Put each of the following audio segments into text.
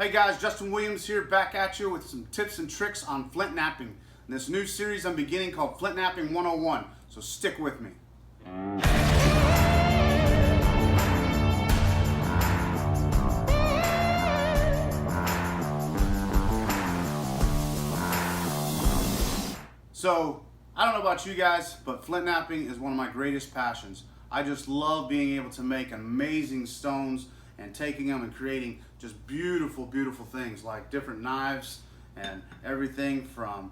Hey guys, Justin Williams here, back at you with some tips and tricks on flint knapping. In this new series I'm beginning called Flint Knapping 101, so stick with me. So, I don't know about you guys, but flint knapping is one of my greatest passions. I just love being able to make amazing stones and taking them and creating just beautiful, beautiful things like different knives and everything from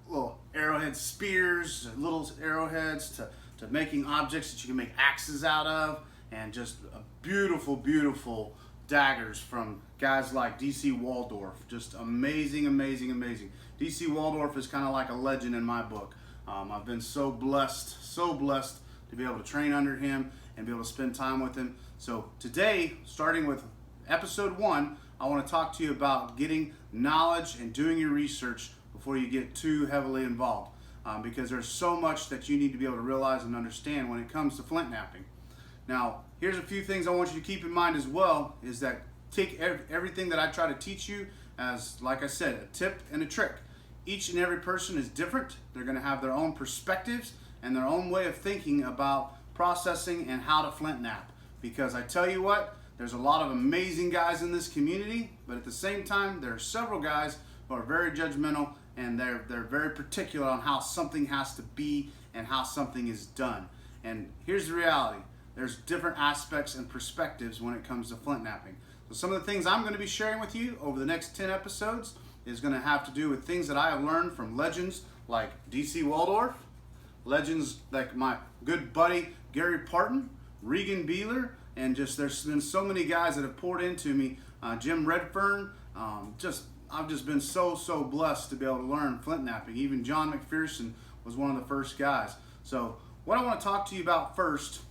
little arrowhead spears, little arrowheads to making objects that you can make axes out of, and just beautiful, beautiful daggers from guys like D.C. Waldorf. Just amazing, amazing, amazing. D.C. Waldorf is kind of like a legend in my book. I've been so blessed to be able to train under him and be able to spend time with him. So today, starting with episode 1, I want to talk to you about getting knowledge and doing your research before you get too heavily involved, because there's so much that you need to be able to realize and understand when it comes to flint knapping. Now, here's a few things I want you to keep in mind as well, is that take everything that I try to teach you as, like I said, a tip and a trick. Each and every person is different. They're going to have their own perspectives and their own way of thinking about processing and how to flint knap. Because I tell you what, there's a lot of amazing guys in this community, but at the same time, there are several guys who are very judgmental and they're very particular on how something has to be and how something is done. And here's the reality. There's different aspects and perspectives when it comes to flint knapping. So some of the things I'm going to be sharing with you over the next 10 episodes is going to have to do with things that I have learned from legends like D.C. Waldorf, legends like my good buddy Gary Parton, Regan Beeler, and just there's been so many guys that have poured into me. Jim Redfern, I've just been so blessed to be able to learn flint knapping. Even John McPherson was one of the first guys. So what I want to talk to you about first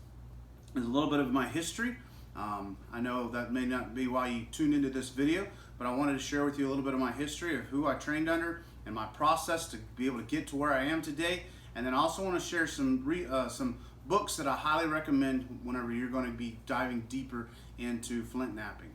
is a little bit of my history. I know that may not be why you tuned into this video, but I wanted to share with you a little bit of my history of who I trained under and my process to be able to get to where I am today. And then I also want to share some books that I highly recommend whenever you're going to be diving deeper into flint knapping.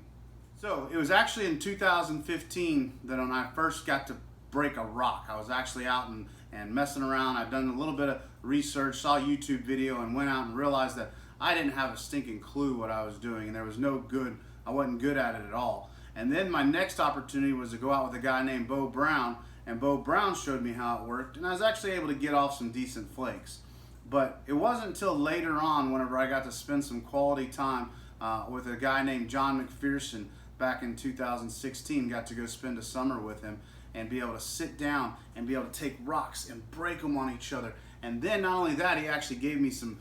So it was actually in 2015 that when I first got to break a rock. I was actually out and messing around. I'd done a little bit of research, saw a YouTube video, and went out and realized that I didn't have a stinking clue what I was doing, and there was no good, I wasn't good at it at all. And then my next opportunity was to go out with a guy named Bo Brown, and Bo Brown showed me how it worked, and I was actually able to get off some decent flakes. But it wasn't until later on, whenever I got to spend some quality time with a guy named John McPherson back in 2016, got to go spend a summer with him and be able to sit down and be able to take rocks and break them on each other. And then not only that, he actually gave me some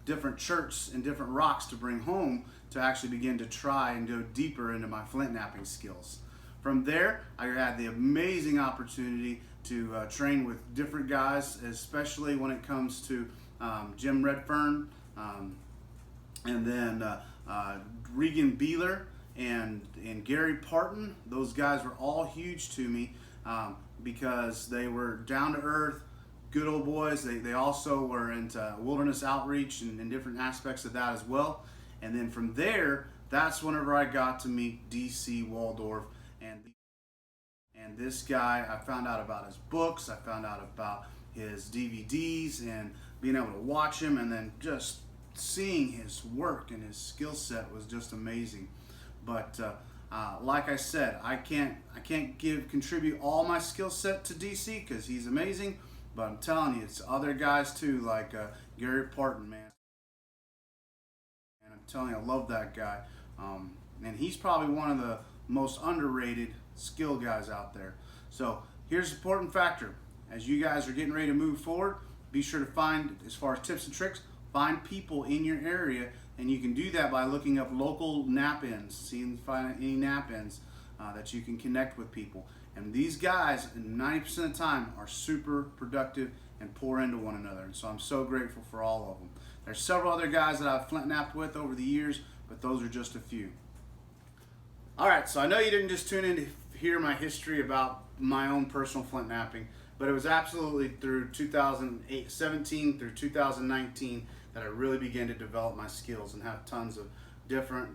different cherts and different rocks to bring home to actually begin to try and go deeper into my flint knapping skills. From there, I had the amazing opportunity to train with different guys, especially when it comes to Jim Redfern, and then Regan Beeler and Gary Parton. Those guys were all huge to me because they were down to earth, good old boys. They also were into wilderness outreach and different aspects of that as well. And then from there, that's whenever I got to meet D.C. Waldorf. And this guy, I found out about his books, I found out about his DVDs, and being able to watch him, and then just seeing his work and his skill set was just amazing. But like I said, I can't contribute all my skill set to DC because he's amazing. But I'm telling you, it's other guys too, like Gary Parton, man. And I'm telling you, I love that guy. And he's probably one of the most underrated skill guys out there. So here's the important factor. As you guys are getting ready to move forward, be sure to find, as far as tips and tricks, find people in your area, and you can do that by looking up local knap-ins, seeing if find any knap-ins that you can connect with people. And these guys, 90% of the time, are super productive and pour into one another. And so I'm so grateful for all of them. There's several other guys that I've flint knapped with over the years, but those are just a few. All right, so I know you didn't just tune in to hear my history about my own personal flint knapping, but it was absolutely through 2017 through 2019 that I really began to develop my skills and have tons of different,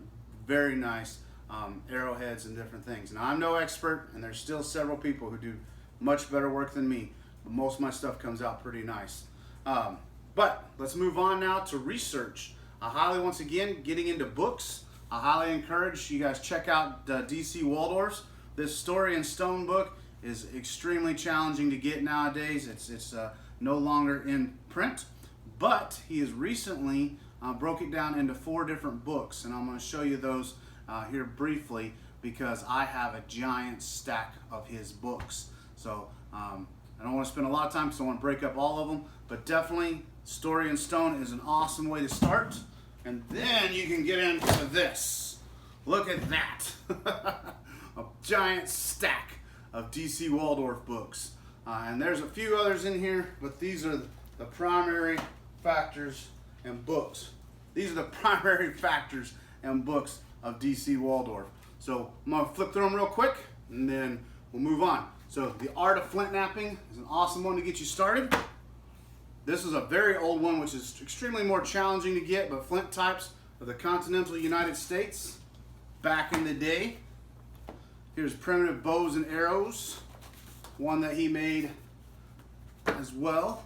very nice arrowheads and different things. Now, I'm no expert, and there's still several people who do much better work than me, but most of my stuff comes out pretty nice. But let's move on now to research. I highly, once again, getting into books, I highly encourage you guys check out DC Waldorf's. This story and stone book is extremely challenging to get nowadays. It's no longer in print, but he has recently broke it down into 4 different books, and I'm going to show you those here briefly because I have a giant stack of his books. So I don't want to spend a lot of time because I want to break up all of them, but definitely Story and Stone is an awesome way to start. And then you can get into this. Look at that. A giant stack of DC Waldorf books. And there's a few others in here, but these are the primary factors and books. These are the primary factors and books of DC Waldorf. So I'm going to flip through them real quick, and then we'll move on. So The Art of Flint Knapping is an awesome one to get you started. This is a very old one, which is extremely more challenging to get, but flint types of the continental United States back in the day. Here's Primitive Bows and Arrows, one that he made as well.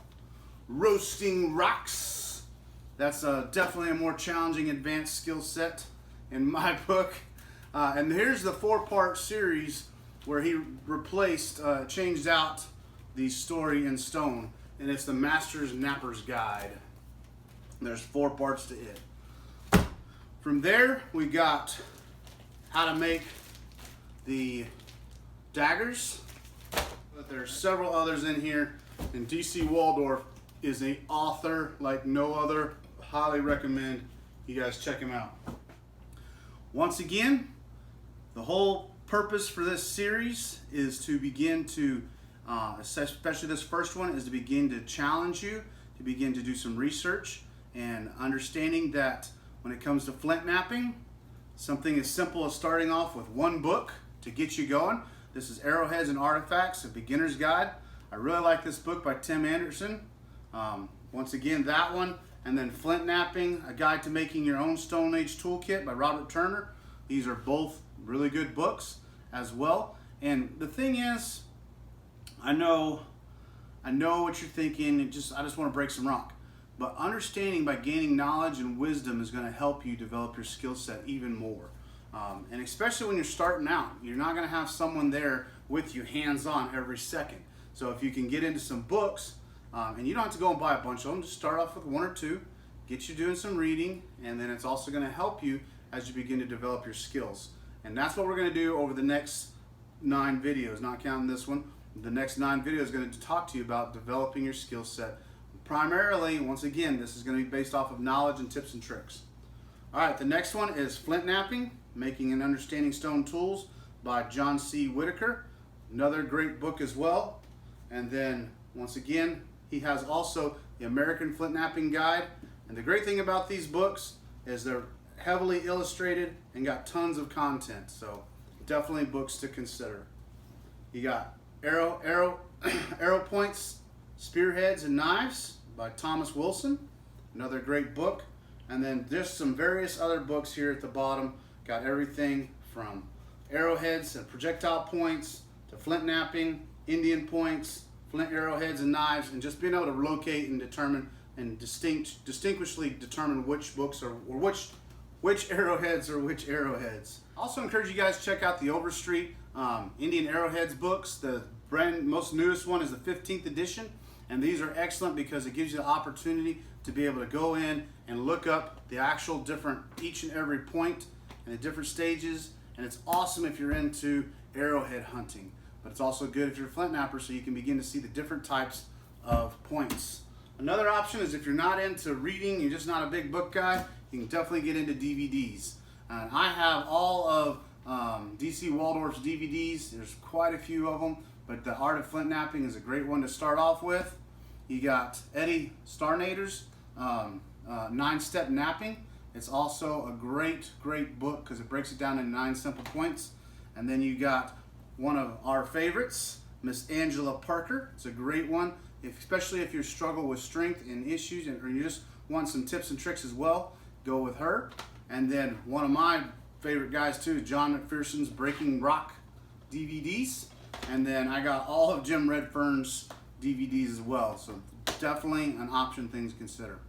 Roasting Rocks. That's definitely a more challenging advanced skill set in my book. And here's the 4-part series where he replaced, changed out the story in stone. And it's the Master's Knapper's Guide. And there's 4 parts to it. From there, we got how to make the daggers. But there's several others in here. And DC Waldorf is an author like no other. Highly recommend you guys check him out. Once again, the whole purpose for this series is to begin to especially this first one, is to begin to challenge you, to begin to do some research and understanding that when it comes to flint knapping, something as simple as starting off with 1 book to get you going. This is Arrowheads and Artifacts, a Beginner's Guide. I really like this book by Tim Anderson. Once again, that one, and then Flint Knapping, a Guide to Making Your Own Stone Age Toolkit by Robert Turner. These are both really good books as well. And the thing is, I know what you're thinking. I just want to break some rock. But understanding by gaining knowledge and wisdom is going to help you develop your skill set even more. And especially when you're starting out, you're not going to have someone there with you hands-on every second. So if you can get into some books, and you don't have to go and buy a bunch of them, just start off with 1 or 2, get you doing some reading, and then it's also going to help you as you begin to develop your skills. And that's what we're going to do over the next 9 videos, not counting this one. The next 9 videos is going to talk to you about developing your skill set. Primarily, once again, this is going to be based off of knowledge and tips and tricks. All right, the next one is Flint Knapping, Making and Understanding Stone Tools by John C. Whitaker. Another great book as well. And then, once again, he has also the American Flint Knapping Guide. And the great thing about these books is they're heavily illustrated and got tons of content. So definitely books to consider. You got Arrow Points, Spearheads, and Knives by Thomas Wilson. Another great book. And then just some various other books here at the bottom. Got everything from arrowheads and projectile points to flint knapping, Indian points, flint arrowheads and knives, and just being able to locate and determine and distinguishly determine which books are, or which arrowheads are which arrowheads. Also encourage you guys to check out the Overstreet Indian Arrowheads books. The most newest one is the 15th edition, and these are excellent because it gives you the opportunity to be able to go in and look up the actual different, each and every point and the different stages, and it's awesome if you're into arrowhead hunting, but it's also good if you're a flint napper so you can begin to see the different types of points. Another option is if you're not into reading, you're just not a big book guy, you can definitely get into DVDs. I have all of DC Waldorf's DVDs. There's quite a few of them, but the Art of Flint Knapping is a great one to start off with. You got Eddie Starnader's 9-Step Knapping. It's also a great book because it breaks it down into 9 simple points. And then you got one of our favorites, Miss Angela Parker. It's a great one, especially if you struggle with strength and issues, or you just want some tips and tricks as well, go with her. And then one of my favorite guys too, John McPherson's Breaking Rock DVDs. And then I got all of Jim Redfern's DVDs as well. So definitely an option, things to consider.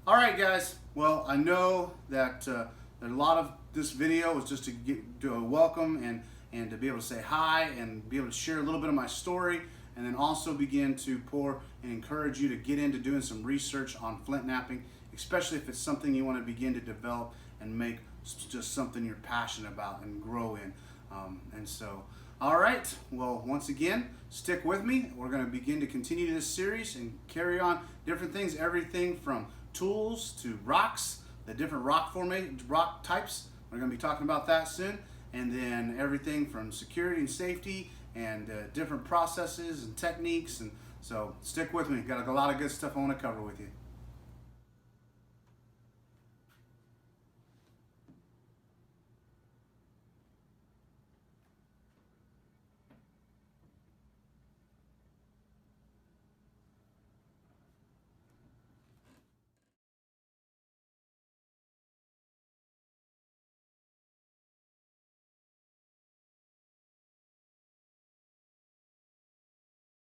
All right, guys. Well, I know that a lot of this video was just to do a welcome and to be able to say hi and be able to share a little bit of my story, and then also begin to pour and encourage you to get into doing some research on flint knapping, especially if it's something you want to begin to develop and make just something you're passionate about and grow in. And so, all right, well, once again, stick with me. We're going to begin to continue this series and carry on different things, everything from tools to rocks, the different rock types. We're going to be talking about that soon. And then everything from security and safety and different processes and techniques. And so stick with me. Got a lot of good stuff I want to cover with you.